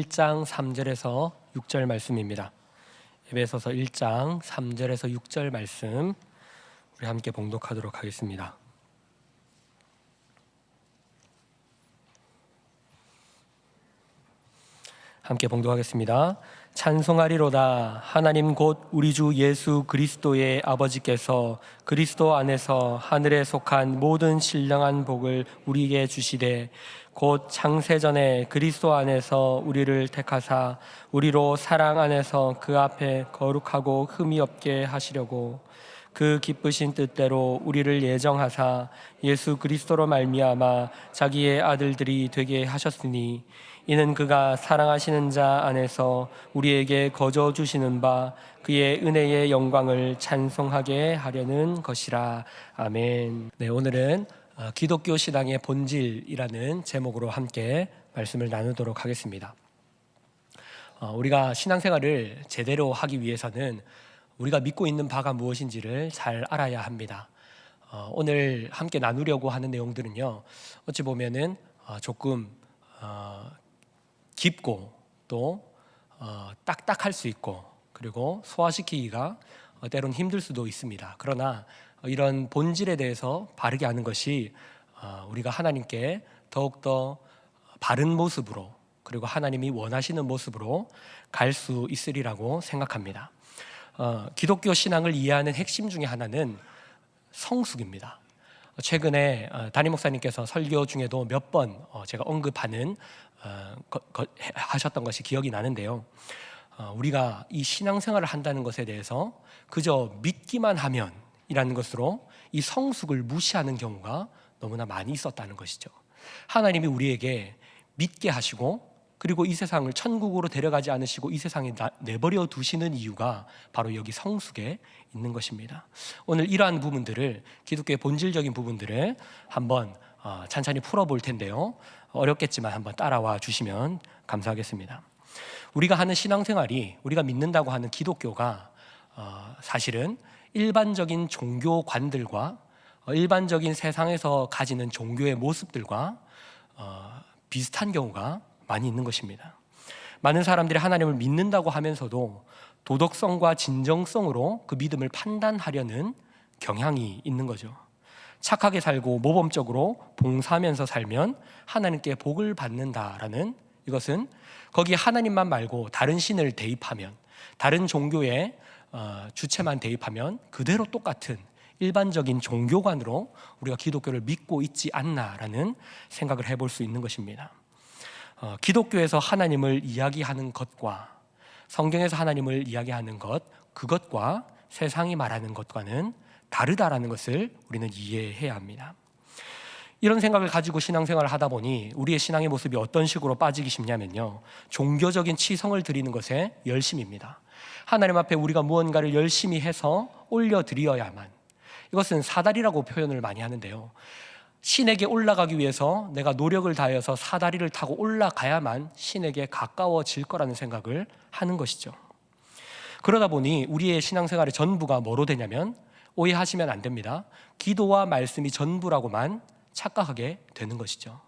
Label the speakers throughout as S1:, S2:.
S1: 1장 3절에서 6절 말씀입니다. 에베소서 1장 3절에서 6절 말씀 우리 함께 봉독하도록 하겠습니다. 함께 봉독하겠습니다. 찬송하리로다. 하나님 곧 우리 주 예수 그리스도의 아버지께서 그리스도 안에서 하늘에 속한 모든 신령한 복을 우리에게 주시되 곧 창세전에 그리스도 안에서 우리를 택하사 우리로 사랑 안에서 그 앞에 거룩하고 흠이 없게 하시려고 그 기쁘신 뜻대로 우리를 예정하사 예수 그리스도로 말미암아 자기의 아들들이 되게 하셨으니 이는 그가 사랑하시는 자 안에서 우리에게 거저 주시는 바 그의 은혜의 영광을 찬송하게 하려는 것이라. 아멘. 네, 오늘은 기독교 신앙의 본질이라는 제목으로 함께 말씀을 나누도록 하겠습니다. 우리가 신앙생활을 제대로 하기 위해서는 우리가 믿고 있는 바가 무엇인지를 잘 알아야 합니다. 오늘 함께 나누려고 하는 내용들은요, 어찌 보면은 조금 깊고 또 딱딱할 수 있고 그리고 소화시키기가 때론 힘들 수도 있습니다. 그러나 이런 본질에 대해서 바르게 아는 것이 우리가 하나님께 더욱더 바른 모습으로 그리고 하나님이 원하시는 모습으로 갈 수 있으리라고 생각합니다. 기독교 신앙을 이해하는 핵심 중에 하나는 성숙입니다. 최근에 담임 목사님께서 설교 중에도 몇 번 제가 언급하는 하셨던 것이 기억이 나는데요. 우리가 이 신앙생활을 한다는 것에 대해서 그저 믿기만 하면 이라는 것으로 이 성숙을 무시하는 경우가 너무나 많이 있었다는 것이죠. 하나님이 우리에게 믿게 하시고 그리고 이 세상을 천국으로 데려가지 않으시고 이 세상에 내버려 두시는 이유가 바로 여기 성숙에 있는 것입니다. 오늘 이러한 부분들을, 기독교의 본질적인 부분들을 한번 찬찬히 풀어볼 텐데요, 어렵겠지만 한번 따라와 주시면 감사하겠습니다. 우리가 하는 신앙생활이, 우리가 믿는다고 하는 기독교가 사실은 일반적인 종교관들과 일반적인 세상에서 가지는 종교의 모습들과 비슷한 경우가 많이 있는 것입니다. 많은 사람들이 하나님을 믿는다고 하면서도 도덕성과 진정성으로 그 믿음을 판단하려는 경향이 있는 거죠. 착하게 살고 모범적으로 봉사하면서 살면 하나님께 복을 받는다라는, 이것은 거기에 하나님만 말고 다른 신을 대입하면, 다른 종교의 주체만 대입하면 그대로 똑같은 일반적인 종교관으로 우리가 기독교를 믿고 있지 않나라는 생각을 해볼 수 있는 것입니다. 기독교에서 하나님을 이야기하는 것과 성경에서 하나님을 이야기하는 것, 그것과 세상이 말하는 것과는 다르다라는 것을 우리는 이해해야 합니다. 이런 생각을 가지고 신앙생활을 하다 보니 우리의 신앙의 모습이 어떤 식으로 빠지기 쉽냐면요, 종교적인 치성을 드리는 것에 열심입니다. 하나님 앞에 우리가 무언가를 열심히 해서 올려드려야만, 이것은 사다리라고 표현을 많이 하는데요, 신에게 올라가기 위해서 내가 노력을 다해서 사다리를 타고 올라가야만 신에게 가까워질 거라는 생각을 하는 것이죠. 그러다 보니 우리의 신앙생활의 전부가 뭐로 되냐면, 오해하시면 안 됩니다, 기도와 말씀이 전부라고만 착각하게 되는 것이죠.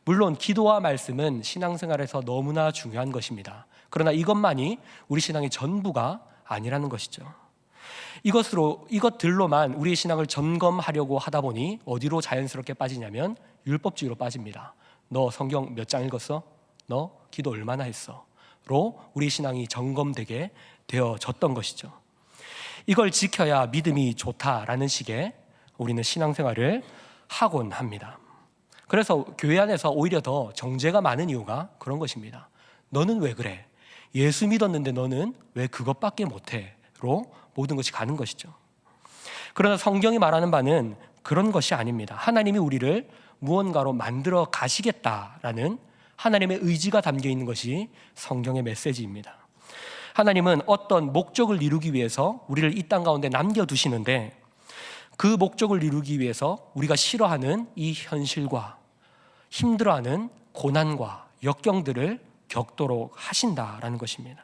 S1: 물론 기도와 말씀은 신앙생활에서 너무나 중요한 것입니다. 그러나 이것만이 우리 신앙의 전부가 아니라는 것이죠. 이것들로만 우리의 신앙을 점검하려고 하다 보니 어디로 자연스럽게 빠지냐면 율법주의로 빠집니다. 너 성경 몇 장 읽었어? 너 기도 얼마나 했어? 로 우리 신앙이 점검되게 되어졌던 것이죠. 이걸 지켜야 믿음이 좋다라는 식의 우리는 신앙생활을 하곤 합니다. 그래서 교회 안에서 오히려 더 정죄가 많은 이유가 그런 것입니다. 너는 왜 그래? 예수 믿었는데 너는 왜 그것밖에 못해? 로 모든 것이 가는 것이죠. 그러나 성경이 말하는 바는 그런 것이 아닙니다. 하나님이 우리를 무언가로 만들어 가시겠다라는 하나님의 의지가 담겨 있는 것이 성경의 메시지입니다. 하나님은 어떤 목적을 이루기 위해서 우리를 이 땅 가운데 남겨두시는데, 그 목적을 이루기 위해서 우리가 싫어하는 이 현실과 힘들어하는 고난과 역경들을 겪도록 하신다라는 것입니다.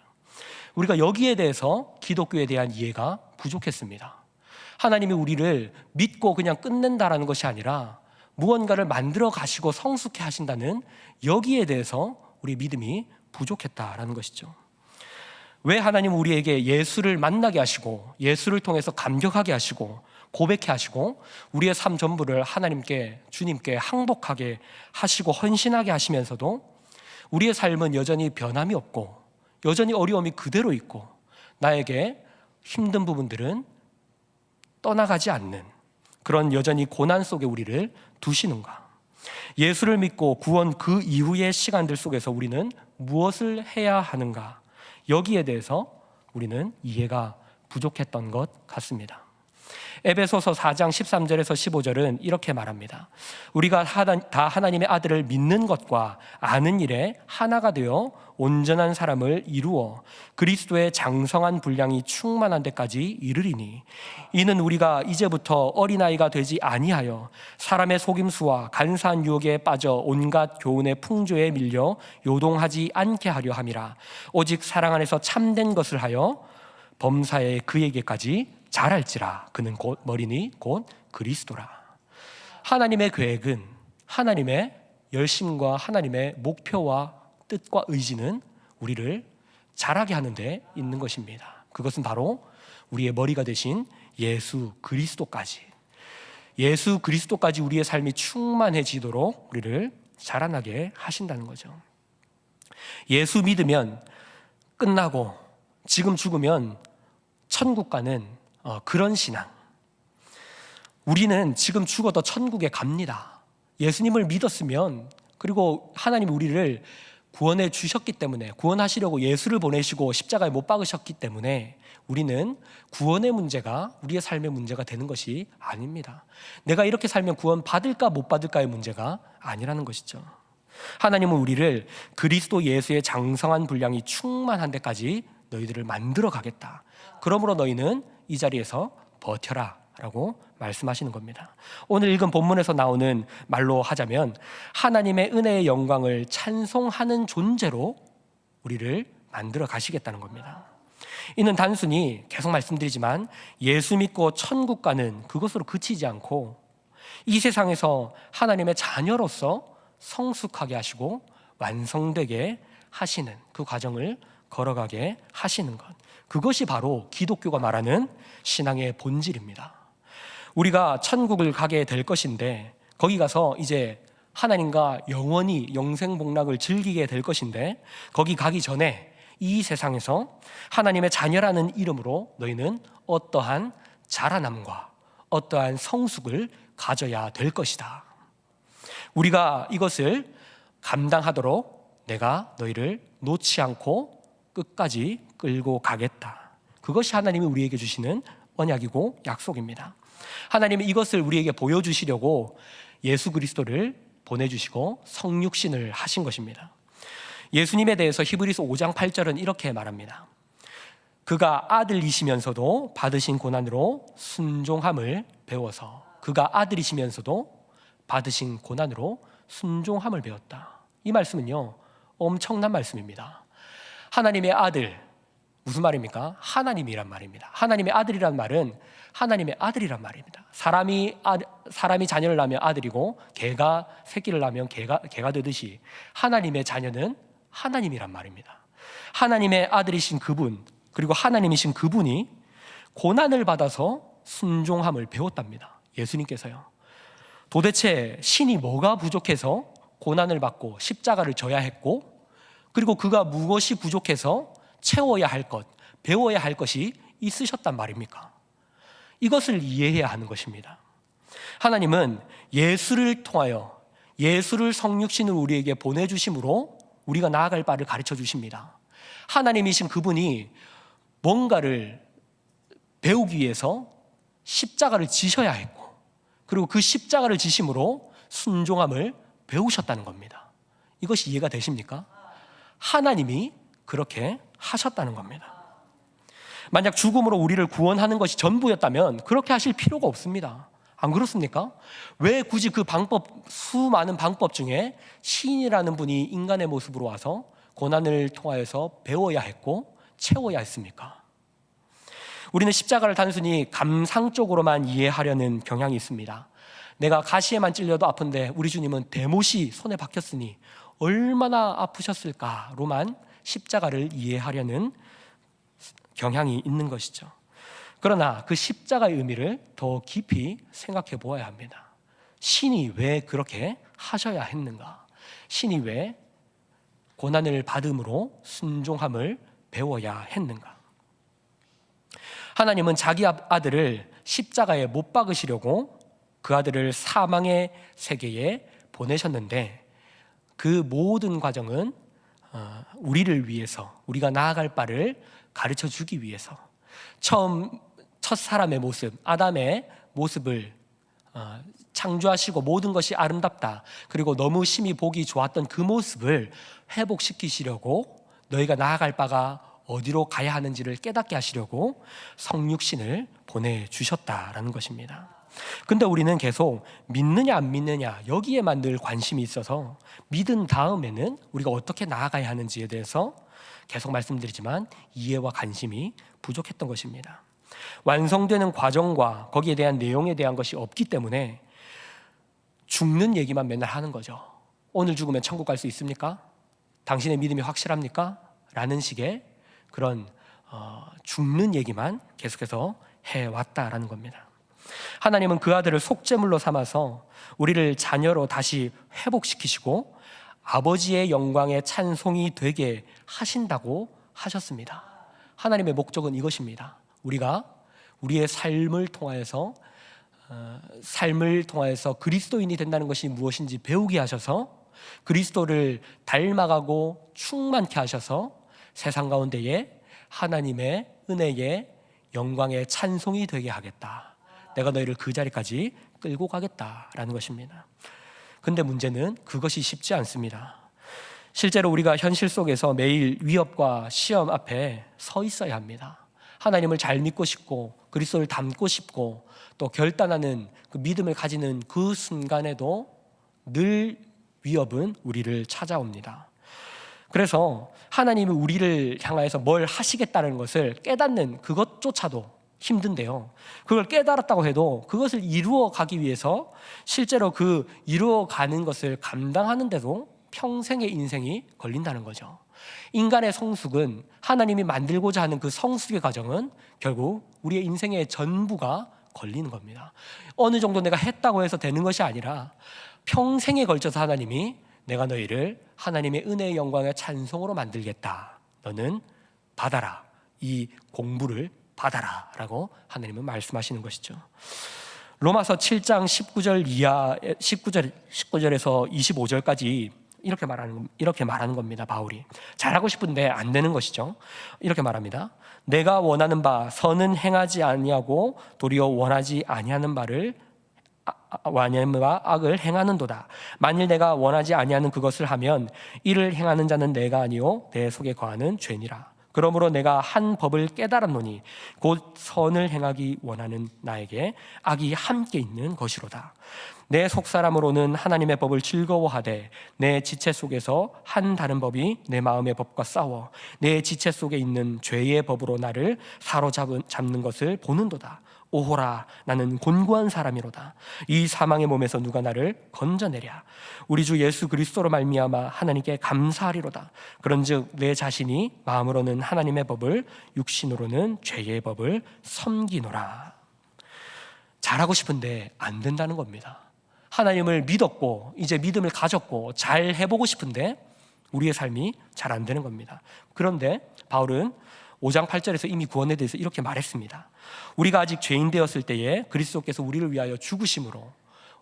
S1: 우리가 여기에 대해서 기독교에 대한 이해가 부족했습니다. 하나님이 우리를 믿고 그냥 끝낸다라는 것이 아니라 무언가를 만들어 가시고 성숙해 하신다는 여기에 대해서 우리 믿음이 부족했다라는 것이죠. 왜 하나님은 우리에게 예수를 만나게 하시고 예수를 통해서 감격하게 하시고 고백해 하시고 우리의 삶 전부를 하나님께, 주님께 항복하게 하시고 헌신하게 하시면서도 우리의 삶은 여전히 변함이 없고 여전히 어려움이 그대로 있고 나에게 힘든 부분들은 떠나가지 않는 그런 여전히 고난 속에 우리를 두시는가? 예수를 믿고 구원 그 이후의 시간들 속에서 우리는 무엇을 해야 하는가? 여기에 대해서 우리는 이해가 부족했던 것 같습니다. 에베소서 4장 13절에서 15절은 이렇게 말합니다. 우리가 다 하나님의 아들을 믿는 것과 아는 일에 하나가 되어 온전한 사람을 이루어 그리스도의 장성한 분량이 충만한 데까지 이르리니 이는 우리가 이제부터 어린아이가 되지 아니하여 사람의 속임수와 간사한 유혹에 빠져 온갖 교훈의 풍조에 밀려 요동하지 않게 하려 함이라. 오직 사랑 안에서 참된 것을 하여 범사에 그에게까지 잘할지라. 그는 곧 머리니 곧 그리스도라. 하나님의 계획은, 하나님의 열심과 하나님의 목표와 뜻과 의지는 우리를 자라게 하는 데 있는 것입니다. 그것은 바로 우리의 머리가 되신 예수 그리스도까지 우리의 삶이 충만해지도록 우리를 자라나게 하신다는 거죠. 예수 믿으면 끝나고 지금 죽으면 천국 가는 그런 신앙. 우리는 지금 죽어도 천국에 갑니다. 예수님을 믿었으면, 그리고 하나님이 우리를 구원해 주셨기 때문에, 구원하시려고 예수를 보내시고 십자가에 못 박으셨기 때문에 우리는 구원의 문제가 우리의 삶의 문제가 되는 것이 아닙니다. 내가 이렇게 살면 구원 받을까 못 받을까의 문제가 아니라는 것이죠. 하나님은 우리를 그리스도 예수의 장성한 분량이 충만한 데까지 너희들을 만들어 가겠다. 그러므로 너희는 이 자리에서 버텨라 라고 말씀하시는 겁니다. 오늘 읽은 본문에서 나오는 말로 하자면 하나님의 은혜의 영광을 찬송하는 존재로 우리를 만들어 가시겠다는 겁니다. 이는 단순히 계속 말씀드리지만 예수 믿고 천국 가는 그것으로 그치지 않고 이 세상에서 하나님의 자녀로서 성숙하게 하시고 완성되게 하시는 그 과정을 걸어가게 하시는 것, 그것이 바로 기독교가 말하는 신앙의 본질입니다. 우리가 천국을 가게 될 것인데 거기 가서 이제 하나님과 영원히 영생복락을 즐기게 될 것인데 거기 가기 전에 이 세상에서 하나님의 자녀라는 이름으로 너희는 어떠한 자라남과 어떠한 성숙을 가져야 될 것이다. 우리가 이것을 감당하도록 내가 너희를 놓지 않고 끝까지 끌고 가겠다. 그것이 하나님이 우리에게 주시는 언약이고 약속입니다. 하나님이 이것을 우리에게 보여주시려고 예수 그리스도를 보내주시고 성육신을 하신 것입니다. 예수님에 대해서 히브리서 5장 8절은 이렇게 말합니다. 그가 아들이시면서도 받으신 고난으로 순종함을 배워서, 그가 아들이시면서도 받으신 고난으로 순종함을 배웠다. 이 말씀은요, 엄청난 말씀입니다. 하나님의 아들, 무슨 말입니까? 하나님이란 말입니다. 하나님의 아들이란 말은 하나님의 아들이란 말입니다. 사람이 자녀를 낳으면 아들이고 개가 새끼를 낳으면 개가 되듯이 하나님의 자녀는 하나님이란 말입니다. 하나님의 아들이신 그분, 그리고 하나님이신 그분이 고난을 받아서 순종함을 배웠답니다. 예수님께서요. 도대체 신이 뭐가 부족해서 고난을 받고 십자가를 져야 했고, 그리고 그가 무엇이 부족해서 채워야 할 것, 배워야 할 것이 있으셨단 말입니까? 이것을 이해해야 하는 것입니다. 하나님은 예수를 통하여 예수를 성육신을 우리에게 보내주심으로 우리가 나아갈 바를 가르쳐 주십니다. 하나님이신 그분이 뭔가를 배우기 위해서 십자가를 지셔야 했고, 그리고 그 십자가를 지심으로 순종함을 배우셨다는 겁니다. 이것이 이해가 되십니까? 하나님이 그렇게 하셨다는 겁니다. 만약 죽음으로 우리를 구원하는 것이 전부였다면 그렇게 하실 필요가 없습니다. 안 그렇습니까? 왜 굳이 그 수많은 방법 중에 신이라는 분이 인간의 모습으로 와서 고난을 통하여서 배워야 했고 채워야 했습니까? 우리는 십자가를 단순히 감상적으로만 이해하려는 경향이 있습니다. 내가 가시에만 찔려도 아픈데 우리 주님은 대못이 손에 박혔으니 얼마나 아프셨을까로만 십자가를 이해하려는 경향이 있는 것이죠. 그러나 그 십자가의 의미를 더 깊이 생각해 보아야 합니다. 신이 왜 그렇게 하셔야 했는가? 신이 왜 고난을 받음으로 순종함을 배워야 했는가? 하나님은 자기 아들을 십자가에 못 박으시려고 그 아들을 사망의 세계에 보내셨는데, 그 모든 과정은 우리를 위해서, 우리가 나아갈 바를 가르쳐 주기 위해서, 첫 사람의 모습, 아담의 모습을 창조하시고 모든 것이 아름답다, 그리고 너무 심히 보기 좋았던 그 모습을 회복시키시려고, 너희가 나아갈 바가 어디로 가야 하는지를 깨닫게 하시려고 성육신을 보내주셨다라는 것입니다. 근데 우리는 계속 믿느냐 안 믿느냐 여기에만 늘 관심이 있어서, 믿은 다음에는 우리가 어떻게 나아가야 하는지에 대해서 계속 말씀드리지만 이해와 관심이 부족했던 것입니다. 완성되는 과정과 거기에 대한 내용에 대한 것이 없기 때문에 죽는 얘기만 맨날 하는 거죠. 오늘 죽으면 천국 갈 수 있습니까? 당신의 믿음이 확실합니까? 라는 식의 그런 죽는 얘기만 계속해서 해왔다라는 겁니다. 하나님은 그 아들을 속죄물로 삼아서 우리를 자녀로 다시 회복시키시고 아버지의 영광에 찬송이 되게 하신다고 하셨습니다. 하나님의 목적은 이것입니다. 우리가 우리의 삶을 통하여서 그리스도인이 된다는 것이 무엇인지 배우게 하셔서, 그리스도를 닮아가고 충만케 하셔서 세상 가운데에 하나님의 은혜의 영광의 찬송이 되게 하겠다. 내가 너희를 그 자리까지 끌고 가겠다라는 것입니다. 근데 문제는 그것이 쉽지 않습니다. 실제로 우리가 현실 속에서 매일 위협과 시험 앞에 서 있어야 합니다. 하나님을 잘 믿고 싶고 그리스도를 닮고 싶고 또 결단하는 그 믿음을 가지는 그 순간에도 늘 위협은 우리를 찾아옵니다. 그래서 하나님이 우리를 향하여서 뭘 하시겠다는 것을 깨닫는 그것조차도 힘든데요, 그걸 깨달았다고 해도 그것을 이루어 가기 위해서 실제로 그 이루어 가는 것을 감당하는데도 평생의 인생이 걸린다는 거죠. 인간의 성숙은, 하나님이 만들고자 하는 그 성숙의 과정은 결국 우리의 인생의 전부가 걸리는 겁니다. 어느 정도 내가 했다고 해서 되는 것이 아니라 평생에 걸쳐서 하나님이 내가 너희를 하나님의 은혜의 영광의 찬송으로 만들겠다, 너는 받아라, 이 공부를 받아라 라고 하나님은 말씀하시는 것이죠. 로마서 7장 19절에서 25절까지 이렇게 말하는 겁니다. 바울이 잘하고 싶은데 안 되는 것이죠. 이렇게 말합니다. 내가 원하는 바 선은 행하지 아니하고 도리어 원하지 아니하는 바를 악을 행하는도다. 만일 내가 원하지 아니하는 그것을 하면 이를 행하는 자는 내가 아니요 내 속에 거하는 죄니라. 그러므로 내가 한 법을 깨달았노니 곧 선을 행하기 원하는 나에게 악이 함께 있는 것이로다. 내 속사람으로는 하나님의 법을 즐거워하되 내 지체 속에서 한 다른 법이 내 마음의 법과 싸워 내 지체 속에 있는 죄의 법으로 나를 사로잡는 것을 보는도다. 오호라, 나는 곤고한 사람이로다. 이 사망의 몸에서 누가 나를 건져내랴. 우리 주 예수 그리스도로 말미암아 하나님께 감사하리로다. 그런즉 내 자신이 마음으로는 하나님의 법을, 육신으로는 죄의 법을 섬기노라. 잘하고 싶은데 안 된다는 겁니다. 하나님을 믿었고 이제 믿음을 가졌고 잘 해보고 싶은데 우리의 삶이 잘 안 되는 겁니다. 그런데 바울은 5장 8절에서 이미 구원에 대해서 이렇게 말했습니다. 우리가 아직 죄인 되었을 때에 그리스도께서 우리를 위하여 죽으심으로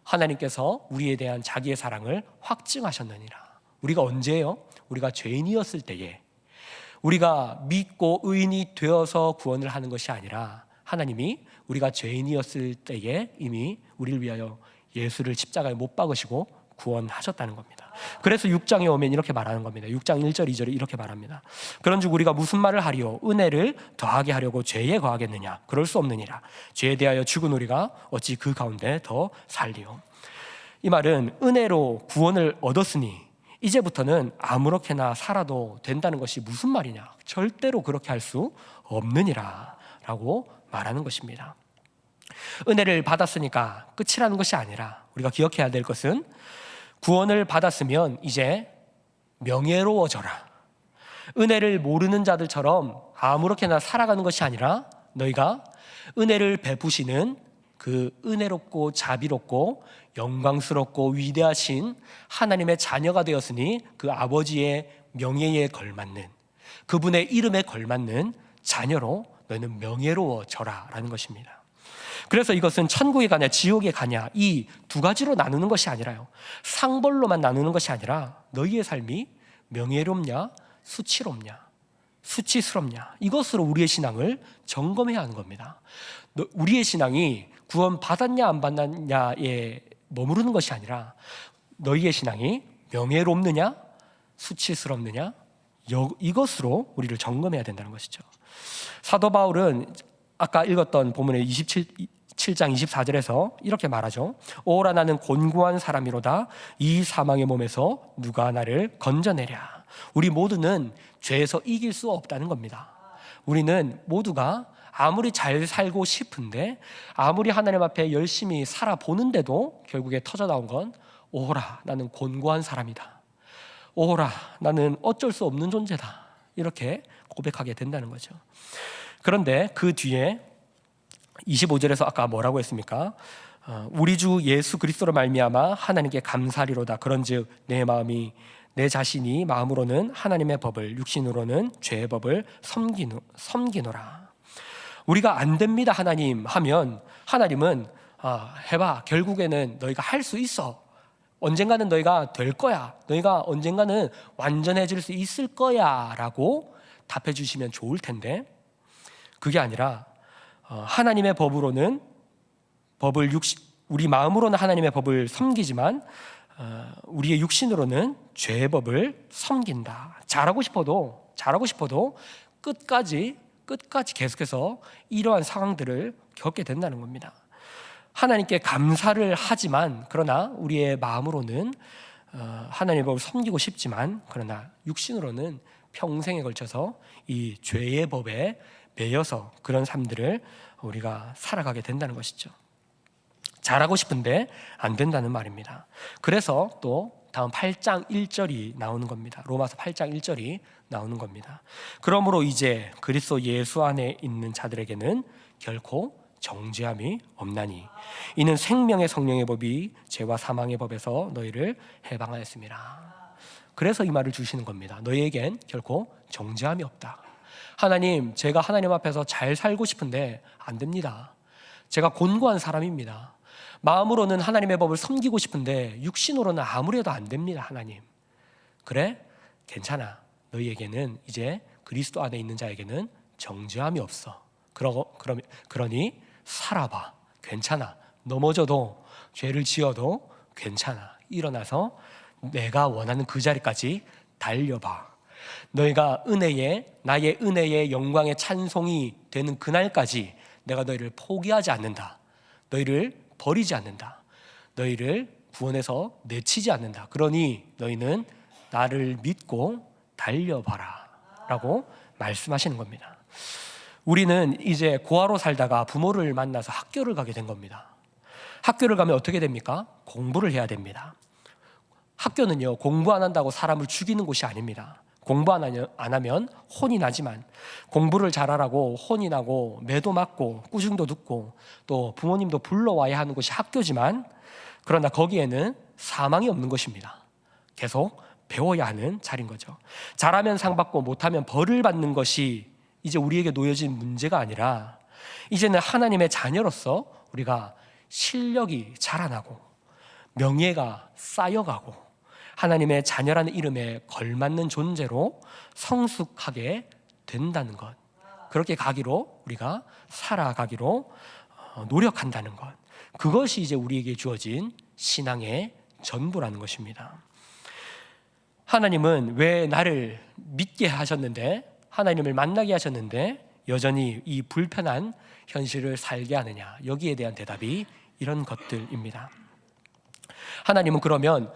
S1: 하나님께서 우리에 대한 자기의 사랑을 확증하셨느니라. 우리가 언제예요? 우리가 죄인이었을 때에, 우리가 믿고 의인이 되어서 구원을 하는 것이 아니라 하나님이 우리가 죄인이었을 때에 이미 우리를 위하여 예수를 십자가에 못 박으시고 구원하셨다는 겁니다. 그래서 6장에 오면 이렇게 말하는 겁니다. 6장 1절 2절에 이렇게 말합니다. 그런즉 우리가 무슨 말을 하리요? 은혜를 더하게 하려고 죄에 거하겠느냐? 그럴 수 없느니라. 죄에 대하여 죽은 우리가 어찌 그 가운데 더 살리요? 이 말은 은혜로 구원을 얻었으니 이제부터는 아무렇게나 살아도 된다는 것이 무슨 말이냐? 절대로 그렇게 할 수 없느니라 라고 말하는 것입니다. 은혜를 받았으니까 끝이라는 것이 아니라 우리가 기억해야 될 것은 구원을 받았으면 이제 명예로워져라. 은혜를 모르는 자들처럼 아무렇게나 살아가는 것이 아니라 너희가 은혜를 베푸시는 그 은혜롭고 자비롭고 영광스럽고 위대하신 하나님의 자녀가 되었으니 그 아버지의 명예에 걸맞는, 그분의 이름에 걸맞는 자녀로 너희는 명예로워져라 라는 것입니다. 그래서 이것은 천국에 가냐 지옥에 가냐 이 두 가지로 나누는 것이 아니라요, 상벌로만 나누는 것이 아니라 너희의 삶이 명예롭냐 수치롭냐 수치스럽냐, 이것으로 우리의 신앙을 점검해야 하는 겁니다. 우리의 신앙이 구원 받았냐 안 받았냐에 머무르는 것이 아니라 너희의 신앙이 명예롭느냐 수치스럽느냐, 이것으로 우리를 점검해야 된다는 것이죠. 사도 바울은 아까 읽었던 본문의 27장 24절에서 이렇게 말하죠. 오라 나는 곤고한 사람이로다. 이 사망의 몸에서 누가 나를 건져내랴. 우리 모두는 죄에서 이길 수 없다는 겁니다. 우리는 모두가 아무리 잘 살고 싶은데, 아무리 하나님 앞에 열심히 살아보는데도 결국에 터져나온 건 오라 나는 곤고한 사람이다, 오라 나는 어쩔 수 없는 존재다, 이렇게 고백하게 된다는 거죠. 그런데 그 뒤에 25절에서 아까 뭐라고 했습니까? 우리 주 예수 그리스도로 말미암아 하나님께 감사리로다. 그런즉 내 마음이 내 자신이 마음으로는 하나님의 법을, 육신으로는 죄의 법을 섬기노라. 우리가 안 됩니다 하나님 하면 하나님은 해봐, 결국에는 너희가 할 수 있어, 언젠가는 너희가 될 거야, 너희가 언젠가는 완전해질 수 있을 거야 라고 답해 주시면 좋을 텐데, 그게 아니라 하나님의 법으로는 우리 마음으로는 하나님의 법을 섬기지만 우리의 육신으로는 죄의 법을 섬긴다. 잘하고 싶어도 끝까지 계속해서 이러한 상황들을 겪게 된다는 겁니다. 하나님께 감사를 하지만, 그러나 우리의 마음으로는 하나님의 법을 섬기고 싶지만, 그러나 육신으로는 평생에 걸쳐서 이 죄의 법에 매여서 그런 삶들을 우리가 살아가게 된다는 것이죠. 잘하고 싶은데 안 된다는 말입니다. 그래서 또 다음 8장 1절이 나오는 겁니다. 로마서 8장 1절이 나오는 겁니다. 그러므로 이제 그리스도 예수 안에 있는 자들에게는 결코 정죄함이 없나니 이는 생명의 성령의 법이 죄와 사망의 법에서 너희를 해방하였습니다. 그래서 이 말을 주시는 겁니다. 너희에겐 결코 정죄함이 없다. 하나님, 제가 하나님 앞에서 잘 살고 싶은데 안 됩니다. 제가 곤고한 사람입니다. 마음으로는 하나님의 법을 섬기고 싶은데 육신으로는 아무래도 안 됩니다. 하나님, 그래? 괜찮아. 너희에게는 이제 그리스도 안에 있는 자에게는 정죄함이 없어. 그러니 살아봐. 괜찮아. 넘어져도 죄를 지어도 괜찮아. 일어나서 내가 원하는 그 자리까지 달려봐. 너희가 나의 은혜의 영광의 찬송이 되는 그날까지 내가 너희를 포기하지 않는다. 너희를 버리지 않는다. 너희를 구원해서 내치지 않는다. 그러니 너희는 나를 믿고 달려봐라 라고 말씀하시는 겁니다. 우리는 이제 고아로 살다가 부모를 만나서 학교를 가게 된 겁니다. 학교를 가면 어떻게 됩니까? 공부를 해야 됩니다. 학교는요, 공부 안 한다고 사람을 죽이는 곳이 아닙니다. 공부 안 하면 혼이 나지만, 공부를 잘하라고 혼이 나고 매도 맞고 꾸중도 듣고 또 부모님도 불러와야 하는 곳이 학교지만, 그러나 거기에는 사망이 없는 것입니다. 계속 배워야 하는 자리인 거죠. 잘하면 상 받고 못하면 벌을 받는 것이 이제 우리에게 놓여진 문제가 아니라, 이제는 하나님의 자녀로서 우리가 실력이 자라나고 명예가 쌓여가고 하나님의 자녀라는 이름에 걸맞는 존재로 성숙하게 된다는 것, 그렇게 가기로, 우리가 살아가기로 노력한다는 것, 그것이 이제 우리에게 주어진 신앙의 전부라는 것입니다. 하나님은 왜 나를 믿게 하셨는데, 하나님을 만나게 하셨는데 여전히 이 불편한 현실을 살게 하느냐, 여기에 대한 대답이 이런 것들입니다. 하나님은 그러면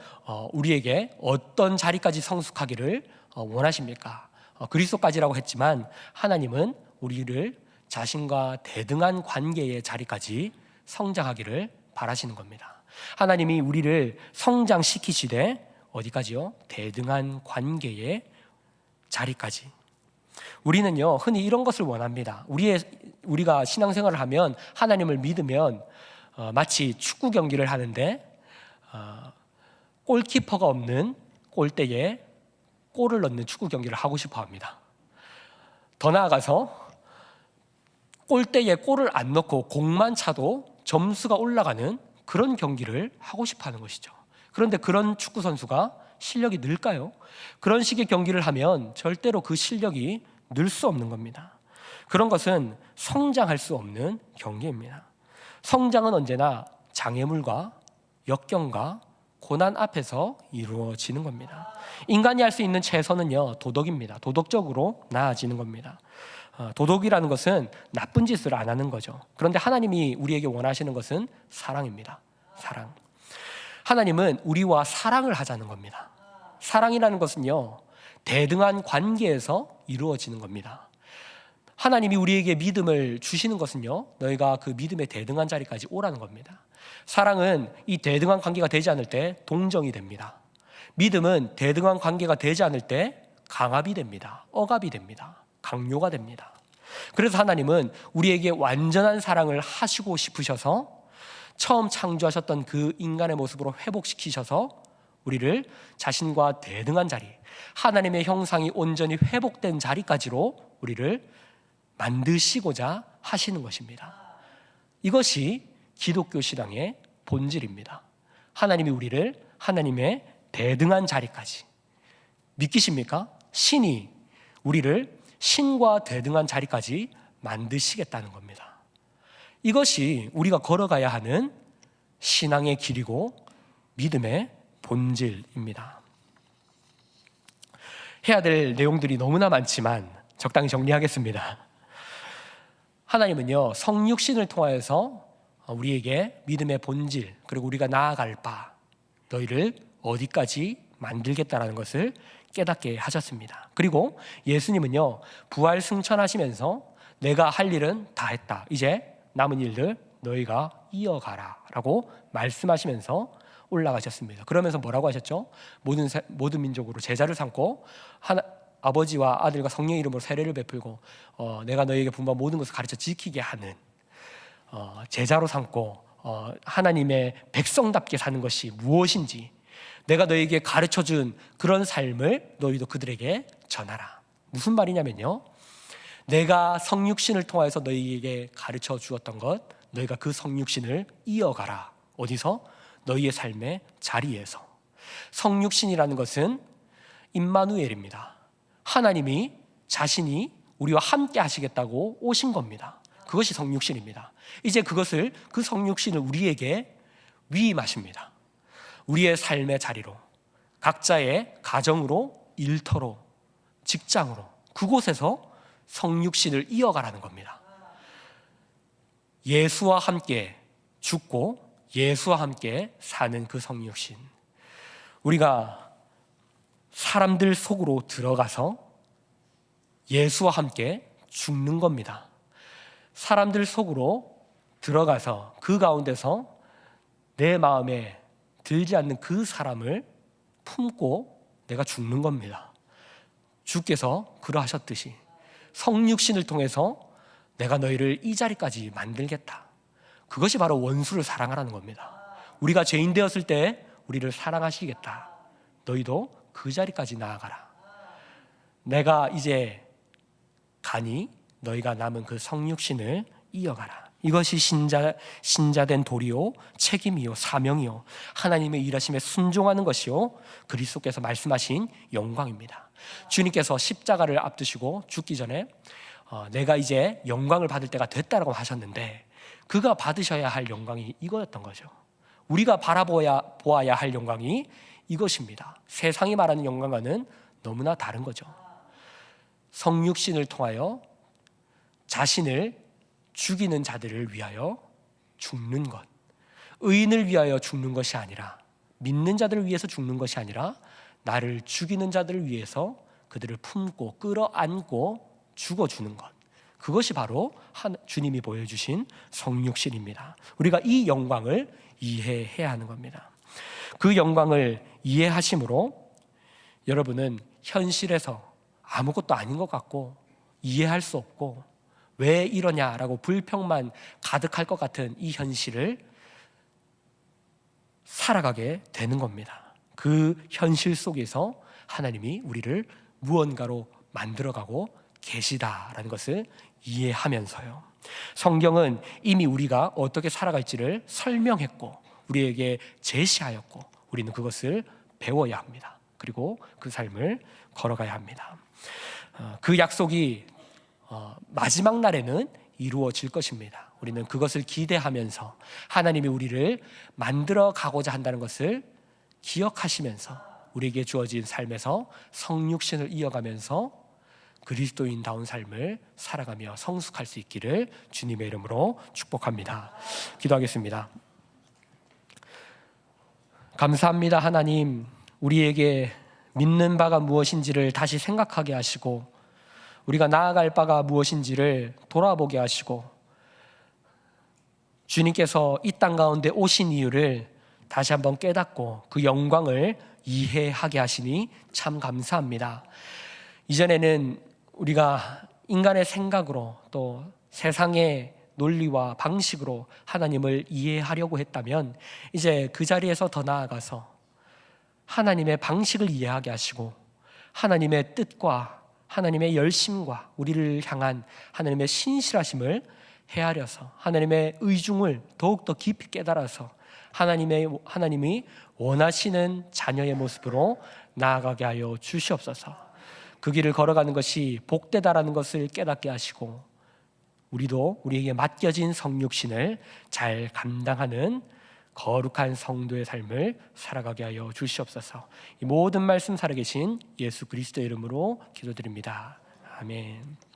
S1: 우리에게 어떤 자리까지 성숙하기를 원하십니까? 그리스도까지라고 했지만 하나님은 우리를 자신과 대등한 관계의 자리까지 성장하기를 바라시는 겁니다. 하나님이 우리를 성장시키시되 어디까지요? 대등한 관계의 자리까지. 우리는요, 흔히 이런 것을 원합니다. 우리가 신앙생활을 하면, 하나님을 믿으면 마치 축구 경기를 하는데 골키퍼가 없는 골대에 골을 넣는 축구 경기를 하고 싶어 합니다. 더 나아가서 골대에 골을 안 넣고 공만 차도 점수가 올라가는 그런 경기를 하고 싶어 하는 것이죠. 그런데 그런 축구 선수가 실력이 늘까요? 그런 식의 경기를 하면 절대로 그 실력이 늘 수 없는 겁니다. 그런 것은 성장할 수 없는 경기입니다. 성장은 언제나 장애물과 역경과 고난 앞에서 이루어지는 겁니다. 인간이 할 수 있는 최선은요, 도덕입니다. 도덕적으로 나아지는 겁니다. 도덕이라는 것은 나쁜 짓을 안 하는 거죠. 그런데 하나님이 우리에게 원하시는 것은 사랑입니다. 사랑. 하나님은 우리와 사랑을 하자는 겁니다. 사랑이라는 것은요, 대등한 관계에서 이루어지는 겁니다. 하나님이 우리에게 믿음을 주시는 것은요, 너희가 그 믿음의 대등한 자리까지 오라는 겁니다. 사랑은 이 대등한 관계가 되지 않을 때 동정이 됩니다. 믿음은 대등한 관계가 되지 않을 때 강압이 됩니다. 억압이 됩니다. 강요가 됩니다. 그래서 하나님은 우리에게 완전한 사랑을 하시고 싶으셔서 처음 창조하셨던 그 인간의 모습으로 회복시키셔서 우리를 자신과 대등한 자리, 하나님의 형상이 온전히 회복된 자리까지로 우리를 만드시고자 하시는 것입니다. 이것이 기독교 신앙의 본질입니다. 하나님이 우리를 하나님의 대등한 자리까지, 믿기십니까? 신이 우리를 신과 대등한 자리까지 만드시겠다는 겁니다. 이것이 우리가 걸어가야 하는 신앙의 길이고 믿음의 본질입니다. 해야 될 내용들이 너무나 많지만 적당히 정리하겠습니다. 하나님은요, 성육신을 통하여서 우리에게 믿음의 본질, 그리고 우리가 나아갈 바, 너희를 어디까지 만들겠다라는 것을 깨닫게 하셨습니다. 그리고 예수님은요, 부활 승천하시면서 내가 할 일은 다 했다, 이제 남은 일들 너희가 이어가라 라고 말씀하시면서 올라가셨습니다. 그러면서 뭐라고 하셨죠? 모든 민족으로 제자를 삼고 아버지와 아들과 성령의 이름으로 세례를 베풀고 내가 너희에게 분부한 모든 것을 가르쳐 지키게 하는 제자로 삼고 하나님의 백성답게 사는 것이 무엇인지 내가 너희에게 가르쳐준 그런 삶을 너희도 그들에게 전하라. 무슨 말이냐면요, 내가 성육신을 통해서 너희에게 가르쳐 주었던 것, 너희가 그 성육신을 이어가라. 어디서? 너희의 삶의 자리에서. 성육신이라는 것은 임마누엘입니다. 하나님이 자신이 우리와 함께 하시겠다고 오신 겁니다. 그것이 성육신입니다. 이제 그 성육신을 우리에게 위임하십니다. 우리의 삶의 자리로, 각자의 가정으로, 일터로, 직장으로, 그곳에서 성육신을 이어가라는 겁니다. 예수와 함께 죽고 예수와 함께 사는 그 성육신, 우리가 사람들 속으로 들어가서 예수와 함께 죽는 겁니다. 사람들 속으로 들어가서 그 가운데서 내 마음에 들지 않는 그 사람을 품고 내가 죽는 겁니다. 주께서 그러하셨듯이 성육신을 통해서 내가 너희를 이 자리까지 만들겠다. 그것이 바로 원수를 사랑하라는 겁니다. 우리가 죄인 되었을 때 우리를 사랑하시겠다. 너희도 그 자리까지 나아가라. 내가 이제 가니 너희가 남은 그 성육신을 이어가라. 이것이 신자된 도리요, 책임이요, 사명이요, 하나님의 일하심에 순종하는 것이요, 그리스도께서 말씀하신 영광입니다. 주님께서 십자가를 앞두시고 죽기 전에 내가 이제 영광을 받을 때가 됐다라고 하셨는데, 그가 받으셔야 할 영광이 이거였던 거죠. 우리가 보아야 할 영광이 이것입니다. 세상이 말하는 영광과는 너무나 다른 거죠. 성육신을 통하여 자신을 죽이는 자들을 위하여 죽는 것, 의인을 위하여 죽는 것이 아니라, 믿는 자들을 위해서 죽는 것이 아니라 나를 죽이는 자들을 위해서 그들을 품고 끌어안고 죽어주는 것, 그것이 바로 주님이 보여주신 성육신입니다. 우리가 이 영광을 이해해야 하는 겁니다. 그 영광을 이해하심으로 여러분은 현실에서 아무것도 아닌 것 같고 이해할 수 없고 왜 이러냐라고 불평만 가득할 것 같은 이 현실을 살아가게 되는 겁니다. 그 현실 속에서 하나님이 우리를 무언가로 만들어가고 계시다라는 것을 이해하면서요. 성경은 이미 우리가 어떻게 살아갈지를 설명했고 우리에게 제시하였고 우리는 그것을 배워야 합니다. 그리고 그 삶을 걸어가야 합니다. 그 약속이 마지막 날에는 이루어질 것입니다. 우리는 그것을 기대하면서 하나님이 우리를 만들어 가고자 한다는 것을 기억하시면서 우리에게 주어진 삶에서 성육신을 이어가면서 그리스도인다운 삶을 살아가며 성숙할 수 있기를 주님의 이름으로 축복합니다. 기도하겠습니다. 감사합니다. 하나님, 우리에게 믿는 바가 무엇인지를 다시 생각하게 하시고 우리가 나아갈 바가 무엇인지를 돌아보게 하시고 주님께서 이 땅 가운데 오신 이유를 다시 한번 깨닫고 그 영광을 이해하게 하시니 참 감사합니다. 이전에는 우리가 인간의 생각으로 또 세상의 논리와 방식으로 하나님을 이해하려고 했다면 이제 그 자리에서 더 나아가서 하나님의 방식을 이해하게 하시고 하나님의 뜻과 하나님의 열심과 우리를 향한 하나님의 신실하심을 헤아려서 하나님의 의중을 더욱더 깊이 깨달아서 하나님이 원하시는 자녀의 모습으로 나아가게 하여 주시옵소서. 그 길을 걸어가는 것이 복되다라는 것을 깨닫게 하시고 우리도 우리에게 맡겨진 성육신을 잘 감당하는 거룩한 성도의 삶을 살아가게 하여 주시옵소서. 이 모든 말씀 살아계신 예수 그리스도의 이름으로 기도드립니다. 아멘.